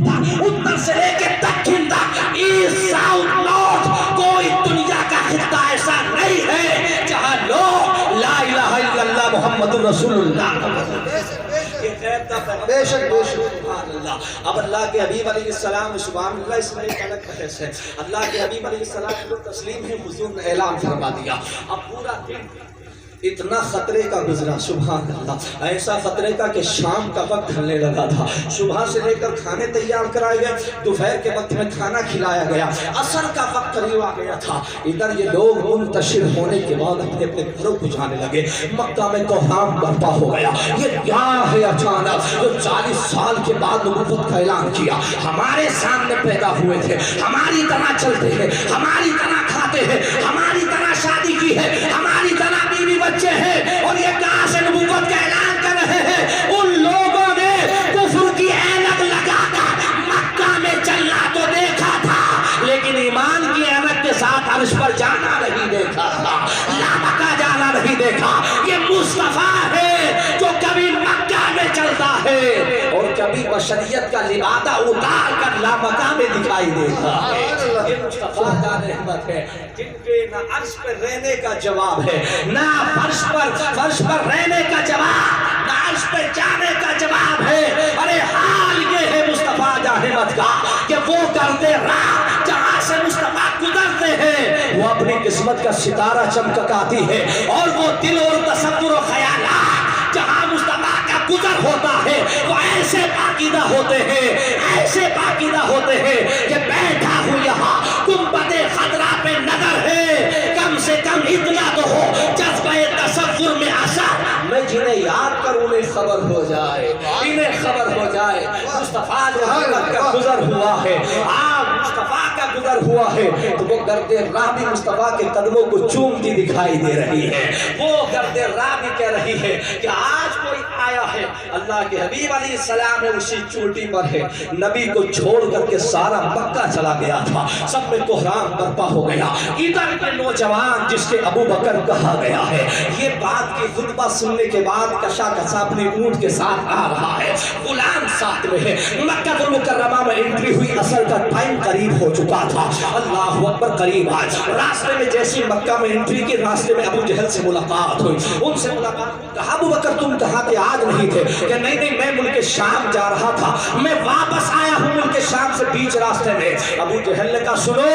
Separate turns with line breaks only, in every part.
پورب تک، اتر سے لے کے دکن تک، ایسٹ ساؤتھ نارتھ، کوئی دنیا کا خطہ ایسا نہیں ہے جہاں لوگ لا الہ الا اللہ محمد رسول اللہ بے شک سبحان اللہ. اب اللہ کے حبیب علیہ السلام سبحان اللہ اس میں ایک الگ بحث ہے. اللہ کے حبیب علیہ السلام کو تسلیم ہے، حضور نے اعلان فرما دیا. اب پورا دن اتنا خطرے کا گزرا سبحان اللہ، ایسا خطرے کا کہ شام کا وقت ڈھلنے لگا تھا. صبح سے لے کر کھانے تیار کرائے گئے، دوپہر کے وقت میں کھانا کھلایا گیا، عصر کا وقت قریب آ گیا تھا. ادھر یہ لوگ منتشر ہونے کے بعد اپنے اپنے گھروں کو جانے لگے. مکہ میں کوہرام برپا ہو گیا. یہ کیا ہے اچانک جو 40 سال کے بعد نبوت کا اعلان کیا، ہمارے سامنے پیدا ہوئے تھے، ہماری طرح چلتے ہیں، ہماری طرح کھاتے ہیں، ہماری طرح شادی کی ہے، ہماری طرح بیوی بچے ہیں، اور یہ کہاں سے نبوت کا اعلان کر رہے ہیں؟ ان لوگوں نے کفر کی اینک لگا کر مکہ میں چلنا تو دیکھا تھا، لیکن ایمان کی اینک کے ساتھ عرش پر جانا نہیں دیکھا تھا، لامکہ جانا نہیں دیکھا. یہ مصطفیٰ ہے جو کبھی مکہ میں چلتا ہے اور کبھی بشریت کا لبادہ اتار کر لامکہ میں دکھائی دیتا ہے. یہ مصطفیٰ جان رحمت ہے جن پہ نہ عرش پر رہنے کا جواب ہے، نہ فرش پر رہنے کا جواب، نہ عرش پر جانے کا جواب ہے. ارے حال یہ ہے مصطفیٰ جان رحمت کا کہ وہ کرتے راہ جہاں سے مصطفیٰ گزرتے ہیں وہ اپنی قسمت کا ستارہ چمکاتی ہے، اور وہ دل اور تصور و خیالات جہاں مصطفیٰ کا گزر ہوتا ہے وہ ایسے پاکیزہ ہوتے ہیں، ایسے پاکیزہ ہوتے ہیں کہ بیٹھا ہوں یہاں گنبد خضرا پہ نظر ہے، کم سے کم اتنا تو ہو جذبہ تصور میں اثر میں جنہیں یاد کروں انہیں خبر ہو جائے، انہیں خبر ہو جائے. مصطفیٰ جو حضرت کا گزر ہوا ہے، آپ مصطفیٰ کا گزر ہوا ہے تو وہ گرد راہ بھی مصطفیٰ کے قدموں کو چومتی دکھائی دے رہی ہے. وہ گرد راہ بھی کہہ رہی ہے کہ آج کوئی آیا ہے، اللہ کے حبیب علیہ السلام ہے اسی چوٹی پر ہے. نبی کو چھوڑ کر کے سارا مکہ چلا گیا تھا، سب میں کوہرام برپا ہو گیا. ادھر کے نوجوان جس کے ابو بکر کہا گیا ہے، یہ بات کی خطبہ سننے کے بعد کشا کشا اپنے اونٹ کے ساتھ آ رہا ہے، غلام ساتھ میں ہے. مکہ المکرمہ میں انٹری ہوئی، عصر کا ٹائم قریب ہو چکا تھا. اللہ اکبر قریب آج راستے میں جیسی مکہ میں انٹری کی، راستے میں ابو جہل سے ملاقات ہوئی. ان سے ملاقات کہا ابو بکر تم کہاں کہ آج نہیں تھے؟ کہ نہیں میں ملک شام جا رہا تھا، میں واپس آیا ہوں ملک شام سے بیچ راستے میں. ابو جہل نے کہا سنو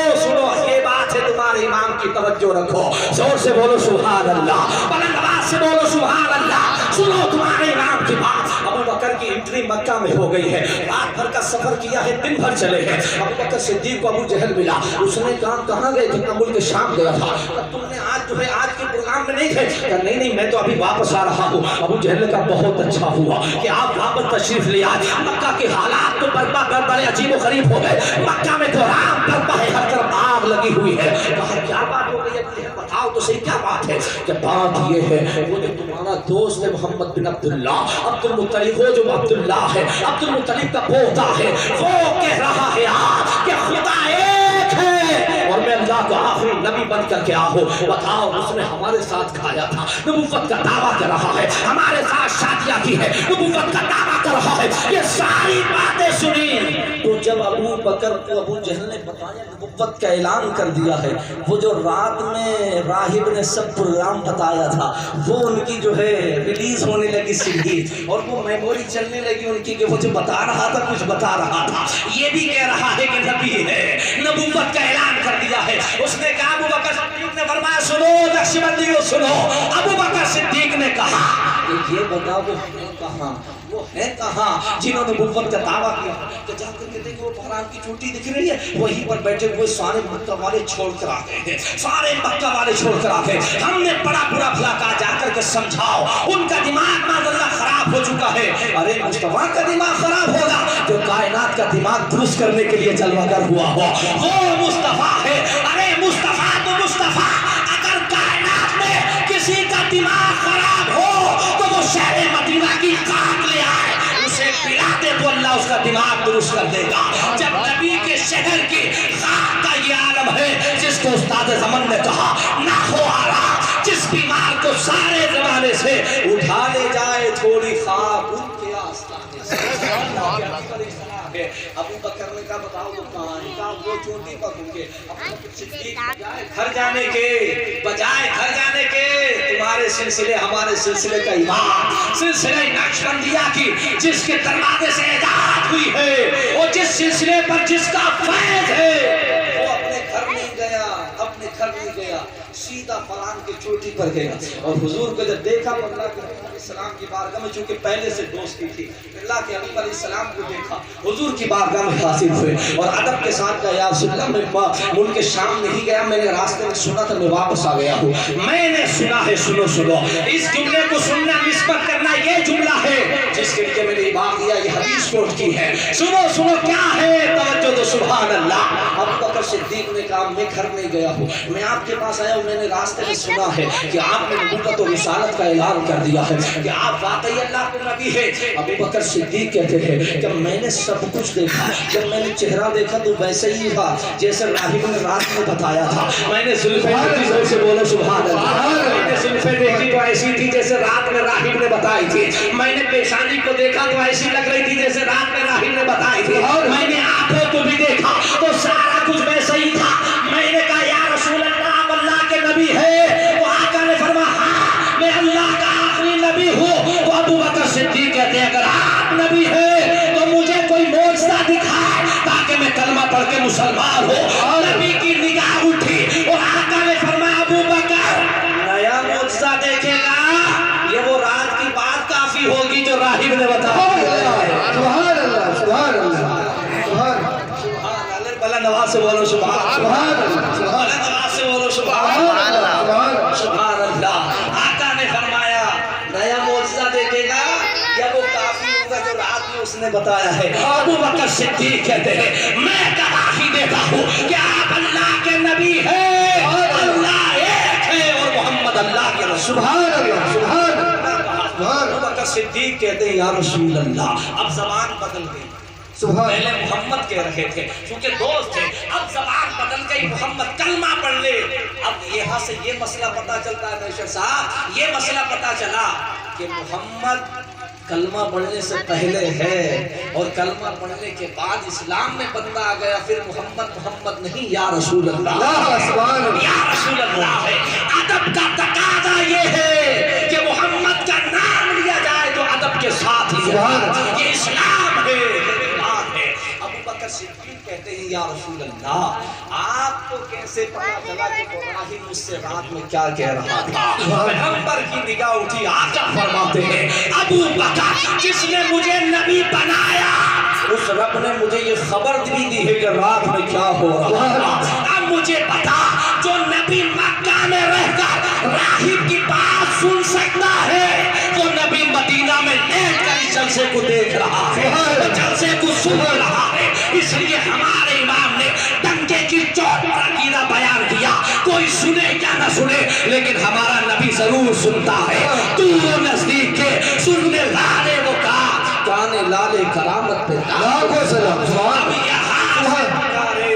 یہ بات ہے، تمہارے امام کی توجہ رکھو، زور سے بولو سبحان اللہ، بلند آواز سے بولو سبحان اللہ، سنو تمہارے امام کی بات. ابو بکر کی انٹری مکہ میں ہو گئی ہے، رات بھر کا سفر کیا ہے، دن بھر چلے ہیں. ابو بکر صدیق کو ابو جہل ملا، اس نے کہا کہاں گئے تھے؟ ملک شام گیا تھا. تم نے آج جو ہے آج کے پروگرام میں نہیں تھے؟ کہ نہیں میں تو ابھی واپس آ رہا ہوں. ابو جہل کا بہت اچھا ہوا کہ آپ واپس تشریف لے آئے. مکہ کے حالات تو برپا بڑے عجیب و غریب ہو گئے، مکہ میں تو رام برپا ہے، ہر طرف آگ لگی ہوئی ہے. کہا کیا بات ہو گئی ہے؟ بتاؤ تو صحیح کیا بات ہے؟ کہ بات یہ ہے وہ جو تمہارا دوست ہے محمد بن عبداللہ، عبد المطلب، وہ جو عبداللہ ہے عبد المطلب کا پوتا ہے، وہ کہہ رہا ہے آج کہ خدا ایک ہے اور میں اللہ کو آخری نبی بن کر کے آؤ. بتاؤ اس نے ہمارے ساتھ کھایا تھا، نبوت کا دعویٰ کر رہا ہے، ہمارے ساتھ شادیاں کی ہے، نبوت کا دعویٰ کر رہا ہے. یہ ساری باتیں سنی تو جب ابو بکر کو ابو جہل نے بتایا نبوت کا اعلان کر دیا ہے، وہ جو رات میں راہب نے سب پروگرام بتایا تھا وہ ان کی جو ہے ریلیز ہونے لگی سیڈی، اور وہ میموری چلنے لگی ان کی کہ وہ جو بتا رہا تھا کچھ بتا رہا تھا. یہ بھی کہہ رہا ہے کہ نبی ہے، نبوت کا اعلان کر دیا ہے. اس نے کہا ابو بکر صدیق نے فرمایا سنو نقشبندیوں سنو. ابو بکر صدیق نے کہا کہ یہ بتاؤ وہ ہے کہاں جنہوں نے نبوت کا دعویٰ کیا؟ کہ جا کر کے دیکھو وہ بحران کی چوٹی دکھ رہی ہے، وہیں پر بیٹھے ہوئے سارے مکہ والے چھوڑ کر آ گئے ہیں، سارے مکہ والے چھوڑ کر آ گئے. ہم نے بڑا برا بھلا کہا جا کر کے سمجھاؤ، ان کا دماغ معذاللہ خراب ہو چکا ہے. ارے مصطفیٰ کا دماغ خراب ہوگا جو کائنات کا دماغ درست کرنے کے لیے جلوہ گر ہوا ہو، وہ مصطفیٰ ہے. ارے مصطفیٰ تو مصطفیٰ، اگر کائنات میں کسی کا دماغ خراب ہو تو وہ شہر مدینہ کی خاک لے آئے، اسے پلا دے تو اللہ اس کا دماغ درست کر دے گا. جب نبی کے شہر کی خاک کا یہ عالم ہے جس کو استاد زمن نے کہا نہ ہو آرا، جس بیمار کو سارے زمانے سے اٹھا لے جائے تھوڑی خاک ان کے آستانے ابو بکر نے کہا بتاؤ تم کہاں ہیں؟ کہا وہ چوٹی پر ہوں گے۔ گھر جانے کے بجائے گھر جانے کے تمہارے سلسلے ہمارے سلسلے کا امام سلسلے نقشبندیہ کی جس کے دروازے سے ایجاد ہوئی ہے، وہ جس سلسلے پر جس کا فیض ہے، وہ اپنے گھر نہیں گیا، اپنے گھر نہیں گیا، سیدھا فلان کی چوٹی پر گیا۔ اور حضور کو جب دیکھا تو اللہ کے حبیب علیہ السلام کی بارگاہ میں، چونکہ پہلے سے دوستی تھی، اللہ کے حبیب علیہ السلام کو دیکھا، حضور کی بارگاہ میں حاضر ہوئے اور ادب کے ساتھ کہا یا رسول اللہ میں ملک شام نہیں گیا، میں نے راستے میں سنا تھا، میں واپس آ گیا ہوں، میں نے سنا ہے، سنو سنو اس جملے کو سننا نسبت کرنا یہ جملہ ہے جس کے لیے میں نے بات دیا، یہ حدیث کوٹ کی ہے، سنو سنو کیا ہے، توجہ دو سبحان اللہ۔ ابو بکر صدیق نے کہا میں گھر نہیں گیا ہوں، میں آپ کے پاس آیا ہوں، میں نے راستے میں سنا ہے کہ آپ نے نبوت و رسالت کا اعلان کر دیا ہے کہ آپ واقعی اللہ کے نبی ہے۔ ابو بکر صدیق کہتے ہیں کہ میں نے سب کچھ دیکھا، جب میں نے چہرہ دیکھا تو ویسے ہی تھا جیسے راہب نے رات میں بتایا تھا، میں نے زلفیں دیکھی، زور سے بولو سبحان اللہ، میں نے زلفیں دیکھی تو ایسی تھی جیسے رات میں راہب نے بتائی تھی، میں نے پیشانی کو دیکھا تو ایسی لگ رہی تھی جیسے رات میں راہب نے بتائی تھی، میں نے آنکھوں کو بھی دیکھا تو سارا کچھ ویسے ہی تھا۔ میں نے کہا یا رسول اللہ آپ اللہ کے نبی ہے؟ تو آقا نے فرمایا ہاں میں اللہ کا آخری نبی ہوں۔ تو ابو بکر صدیق کہتے ہیں اگر آپ نبی ہے تو مجھے کوئی معجزہ دکھائے تاکہ میں کلمہ پڑھ کے مسلمان ہوں۔ نبی کی نگاہ اٹھی اور آقا نے فرمایا ابو بکر نیا معجزہ دیکھے گا، یہ وہ رات کی بات کافی ہوگی جو راہب نے بتایا۔
سبحان اللہ سبحان اللہ سبحان
اللہ، بلند آواز سے بولو سبحان اللہ، بلند آواز سے بولو سبحان اللہ، سبحان اللہ۔ آقا نے فرمایا نیا معجزہ دیکھے گا یا وہ کافی ہوگا جو رات میں اس نے بتایا ہے؟ ابو بکر صدیق کہتے ہیں میں گواہی دیتا ہوں کہ آپ اللہ کے نبی ہیں، اللہ ایک ہے اور محمد اللہ کے رسول۔
سبحان اللہ سبحان اللہ۔
ابو بکر صدیق کہتے ہیں یا رسول اللہ اب زبان بدل گئی، پہلے محمد کہہ رہے تھے کیونکہ دوست تھے، اب زبان بدل گئی، محمد کلمہ پڑھ لے۔ اب یہاں سے یہ مسئلہ پتا چلتا ہے میشر صاحب، یہ مسئلہ پتا چلا کہ محمد کلمہ پڑھنے سے پہلے ہے اور کلمہ پڑھنے کے بعد اسلام میں بندہ آ گیا، پھر محمد محمد نہیں یا رسول اللہ یا رسول اللہ ہے۔ ادب کا تقاضا یہ ہے کہ محمد کا نام لیا جائے تو ادب کے ساتھ ہی، یہ اسلام ہے، ایمان ہے۔ ابو بکر صدیق کہتے ہیں یا رسول اللہ آپ کو کیسے پتا چلا کہ ابراہیم مجھ سے رات میں کیا کہہ رہا تھا؟ پیغمبر کی نگاہ اٹھی، آقا فرماتے ہیں ابو بکر جس نے مجھے نبی بنایا اس رب نے مجھے یہ خبر بھی دی ہے کہ رات میں کیا ہو رہا تھا۔ اب مجھے پتا جو نبی مکہ میں رہ کر راہب کی بات سن سکتا ہے، وہ نبی مدینہ میں لیٹ کر اس جلسے کو دیکھ رہا ہے، جلسے کو سن رہا ہے۔ اس لیے ہمارے امام نے ڈنکے کی چوٹ پر عقیدہ بیان کیا، کوئی سنے یا نہ سنے لیکن ہمارا نبی ضرور سنتا ہے۔ دور و نزدیک کے سننے والے وہ کہا کانے لالے کرامت پہ
لاکھوں سلام
اب یہاں سے پکارے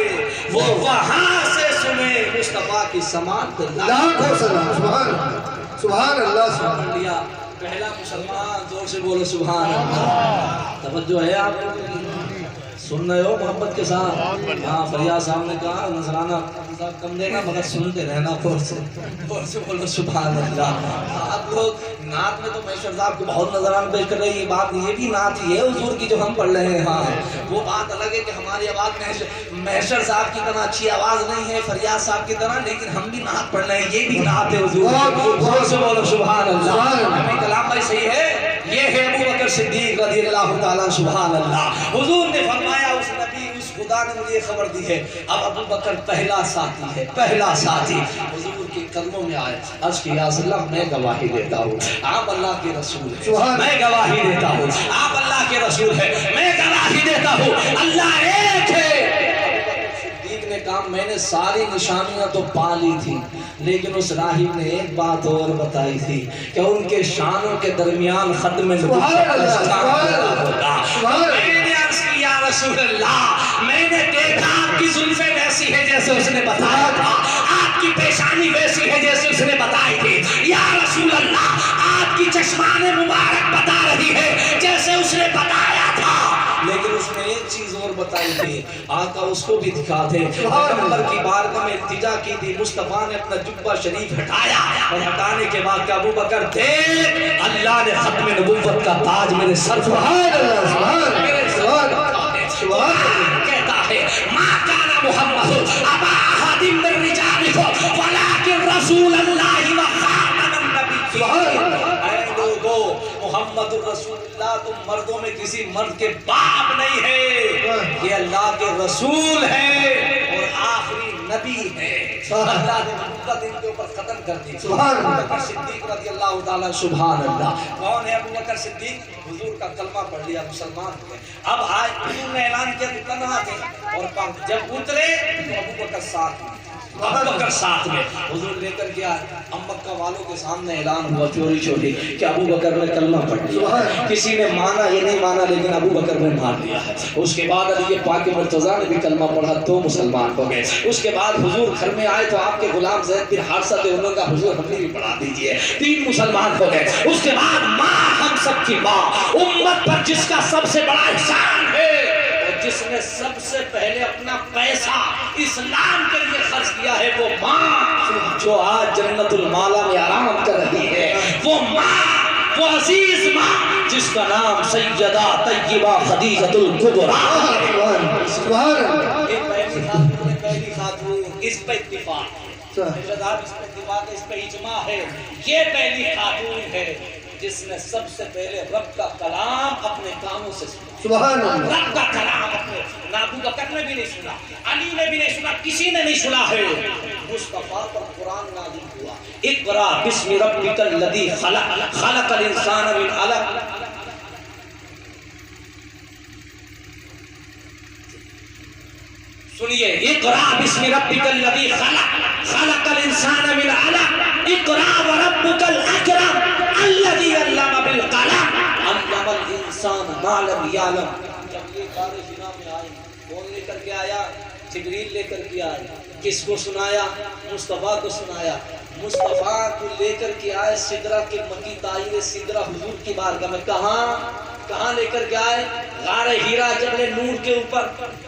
وہ وہاں سے سنے مصطفیٰ کی سمان پہ
لاکھوں سلام سبحان اللہ سبحان اللہ سبحان
اللہ۔ پہلا مسلمان زور سے بولو سبحان اللہ۔ توجہ ہے آپ کو سن رہے ہو محبت کے ساتھ؟ ہاں فریاد صاحب نے کہا نذرانہ کم دینا مگر سنتے رہنا، زور سے بولو سبحان اللہ۔ آپ لوگ نعت میں تو میشر صاحب کو بہت نذران پیش کر رہے ہیں، یہ بات یہ بھی نعت ہی ہے حضور کی جو ہم پڑھ رہے ہیں، ہاں وہ بات الگ ہے کہ ہماری آواز میشر صاحب کی طرح اچھی آواز نہیں ہے، فریاد صاحب کی طرح، لیکن ہم بھی نعت پڑھ رہے ہیں، یہ بھی نعت ہے حضور، زور سے بولو سبحان اللہ۔ ہمیں کلام بھائی صحیح ہے، یہ ہے ابو بکر صدیق رضی اللہ تعالیٰ سبحان اللہ۔ حضور نے فرمایا اس نبی اس خدا نے مجھے خبر دی ہے۔ اب ابو بکر پہلا ساتھی ہے، پہلا ساتھی حضور کے قدموں میں آئے، عرض کہ یا رسول اللہ میں گواہی دیتا ہوں آپ اللہ کے رسول ہیں، میں گواہی دیتا ہوں آپ اللہ کے رسول ہیں، میں گواہی دیتا ہوں اللہ ایک ہے۔ صدیق نے کہا میں نے ساری نشانیاں تو پا لی تھی لیکن اس راہب نے ایک بات اور بتائی تھی کہ ان کے شانوں کے درمیان ختم نبوت ہوگا۔ میں نے عرض کی یا رسول اللہ میں نے دیکھا آپ کی زلفیں ویسی ہے جیسے اس نے بتایا تھا، آپ کی آپ کی پیشانی ویسی ہے جیسے اس نے بتائی تھی. یا رسول اللہ آپ کی چشمان مبارک بتا رہی ہے جیسے اس نے بتایا تھا. لیکن اس نے ایک چیز اور بتائی تھی, آقا اس کو بھی دکھا دے. پیغمبر کی بارگاہ میں التجا کی تھی, مصطفیٰ نے اپنا جبہ شریف ہٹایا اور ہٹانے کے بعد کہ ابو بکر دیکھ اللہ نے ختم نبوت کا تاج میرے سر پر.
سبحان اللہ سبحان اللہ
کہتا ہے ما کان محمد ابا احد من رجالکم ولکن رسول اللہ و خاتم النبیین. اے لوگو محمد رسول اللہ تم مردوں میں کسی مرد کے باپ نہیں ہے, یہ اللہ کے رسول ہے اور آخری نبی ہے. اللہ نے نبوت ان کے اوپر ختم کر دی. ابو بکر صدیق رضی اللہ تعالیٰ. سبحان اللہ. کون ہے ابو بکر صدیق؟ حضور کا کلمہ پڑھ لیا, مسلمان ہوئے. اب آج حضور نے اعلان کیا تو تنہا تھے, اور جب اترے تو ابو بکر ساتھ میں. ابو بکر ساتھ میں حضور لے کر گیا. مکہ والوں کے سامنے اعلان ہوا چوری چوری کہ ابو بکر نے کلمہ پڑھ لیا. کسی نے مانا یہ نہیں مانا, لیکن ابو بکر نے مان لیا ہے. اس کے بعد علی پاک مرتضیٰ نے بھی کلمہ پڑھا تو مسلمان ہو گئے. اس کے بعد حضور گھر میں آئے تو آپ کے غلام زید بن حارثہ تھے, انہوں نے کہا حضور ہمیں بھی پڑھا دیجئے. 3 مسلمان ہو گئے. اس کے بعد ماں, ہم سب کی ماں, امت پر جس کا سب سے بڑا احسان ہے, جس نے سب سے پہلے اپنا پیسہ اسلام کے لیے خرچ کیا ہے, وہ ماں جو آج جنت المالا میں آرام کر رہی ہے. وہ ماں, وہ عزیز ماں جس کا نام سیدہ طیبہ خدیجۃ الکبریٰ.
سبحان اللہ
پہلی خاتون, اس پہ اتفاق اس پہ اجماع ہے, یہ پہلی خاتون ہے جس نے سب سے پہلے رب کا کلام اپنے کانوں سے سنا.
سبحان اللہ.
رب کا کلام اپنے, نہ ابو بکر نے بھی نہیں سنا, علی نے بھی نہیں سنا, کسی نے نہیں سنا ہے. مصطفیٰ پر قرآن نازل ہوا, اقرا بسم ربک الذی خلق, خلق الانسان من علق. سنیے, اقرا بسم ربک الذی خلق, خلق الانسان من علق, اقرا وربک الاکرم الذی علم بالقلم, علم الانسان ما لم یعلم. جب یہ غار حرا میں آئے, کون لے کر کے آیا؟ جبریل لے کر کے آئے. کس کو سنایا؟ مصطفیٰ کو سنایا. مصطفیٰ کو لے کر کے آئے سدرہ کے مکی طائر سدرہ حضور کی بارگاہ میں. کہاں لے کر کے آئے؟ غار حرا جبل نور کے اوپر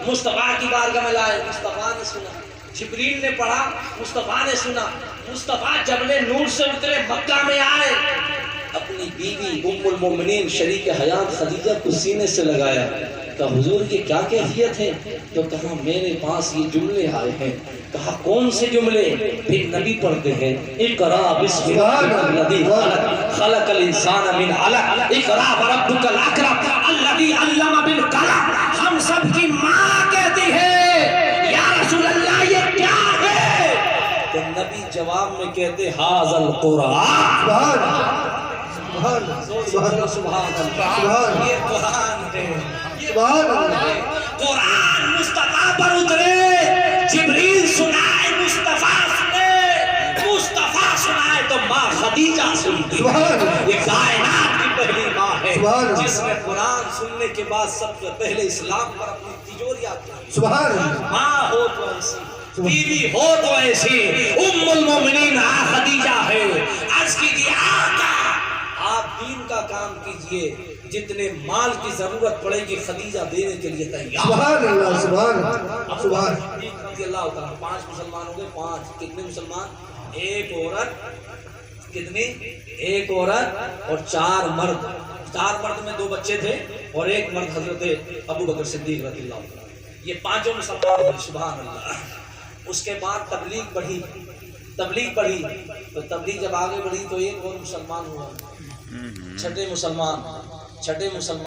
مصطفیٰ کی بارگاہ میں لائے. مصطفیٰ نے سنا, جبریل نے پڑھا, مصطفیٰ نے سنا. مصطفیٰ جبل نور سے اترے, مکہ میں آئے, اپنی بیوی ام المومنین شریک حیات خدیجہ کو سینے سے لگایا. کہا حضور کی کیا کیفیت ہے؟ تو کہا میرے پاس یہ جملے آئے ہیں. کہا کون سے جملے؟ پھر نبی پڑھتے ہیں, اقرا بسم ربک الذی خلق, خلق الانسان من علق, اقرا وربک الاکرم الذی علم بالقلم. ہم سب کی ماں کہتی ہے یا رسول اللہ یہ کیا ہے؟ تو نبی جواب میں کہتے ھذا القرآن. سبحان اللہ, یہ قرآن ہے. قرآن مصطفیٰ پر اترے, جبریل سنائے, مصطفیٰ سنے, مصطفیٰ سنائے تو ماں خدیجہ سنتی. یہ کائنات کی پہلی ماں ہے جس نے قرآن سننے کے بعد سب سے پہلے اسلام پر اپنی تجوریاں کی. ماں ہو تو ایسی, بیوی ہو تو ایسی, ام المومنین خدیجہ ہے. عرض کیجیے آقا آپ دین کا کام کیجئے, جتنے مال کی ضرورت پڑے گی خدیجہ دینے کے لیے تیار.
سبحان اللہ سبحان اللہ سبحان
رضی اللہ تعالیٰ. 5 مسلمان ہو گئے. 5 کتنے مسلمان؟ ایک عورت, کتنی؟ ایک عورت اور 4 مرد. 4 مرد میں 2 بچے تھے اور ایک مرد حضرت ابو بکر صدیق رضی اللہ تعالیٰ. یہ 5 مسلمان ہوئے. سبحان اللہ. اس کے بعد تبلیغ بڑھی, تو تبلیغ جب آگے بڑھی تو ایک اور مسلمان ہوا, چھٹے مسلمان.